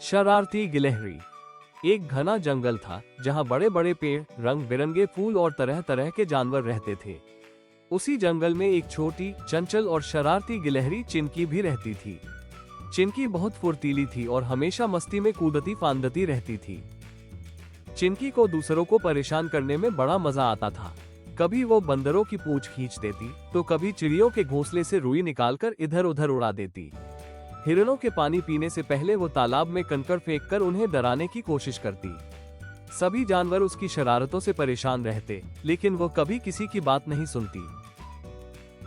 शरारती गिलहरी। एक घना जंगल था जहां बड़े बड़े पेड़, रंग बिरंगे फूल और तरह तरह के जानवर रहते थे। उसी जंगल में एक छोटी, चंचल और शरारती गिलहरी चिंकी भी रहती थी। चिंकी बहुत फुर्तीली थी और हमेशा मस्ती में कूदती फांदती रहती थी। चिंकी को दूसरों को परेशान करने में बड़ा मजा आता था। कभी वो बंदरों की पूंछ खींच देती, तो कभी चिड़ियों के घोंसले से रुई निकालकर इधर उधर उड़ा देती। हिरणों के पानी पीने से पहले वो तालाब में कंकड़ फेंककर उन्हें डराने की कोशिश करती। सभी जानवर उसकी शरारतों से परेशान रहते, लेकिन वो कभी किसी की बात नहीं सुनती।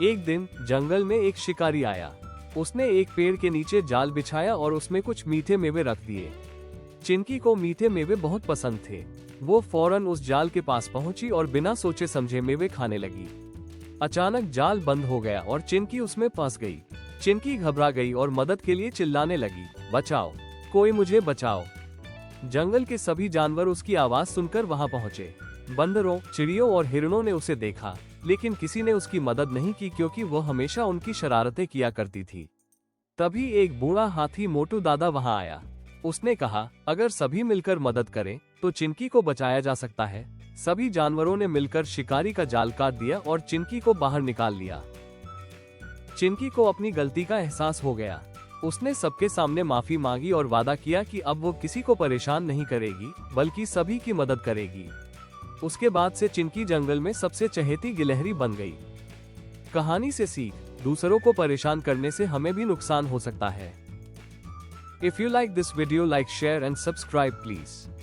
एक दिन जंगल में एक शिकारी आया। उसने एक पेड़ के नीचे जाल बिछाया और उसमें कुछ मीठे मेवे रख दिए। चिंकी को मीठे मेवे बहुत पसंद थे। वो फौरन उस जाल के पास पहुंची और बिना सोचे समझे मेवे खाने लगी। अचानक जाल बंद हो गया और चिंकी उसमें फंस गई। चिंकी घबरा गई और मदद के लिए चिल्लाने लगी, बचाओ, कोई मुझे बचाओ। जंगल के सभी जानवर उसकी आवाज सुनकर वहां पहुंचे। बंदरों, चिड़ियों और हिरणों ने उसे देखा, लेकिन किसी ने उसकी मदद नहीं की क्योंकि वो हमेशा उनकी शरारतें किया करती थी। तभी एक बूढ़ा हाथी मोटू दादा वहां आया। उसने कहा, अगर सभी मिलकर मदद करें तो चिंकी को बचाया जा सकता है। सभी जानवरों ने मिलकर शिकारी का जाल काट दिया और चिंकी को बाहर निकाल लिया। चिंकी को अपनी गलती का एहसास हो गया। उसने सबके सामने माफी मांगी और वादा किया कि अब वो किसी को परेशान नहीं करेगी, बल्कि सभी की मदद करेगी। उसके बाद से चिंकी जंगल में सबसे चहेती गिलहरी बन गई। कहानी से सीख, दूसरों को परेशान करने से हमें भी नुकसान हो सकता है। If you like this video, like, share and subscribe please.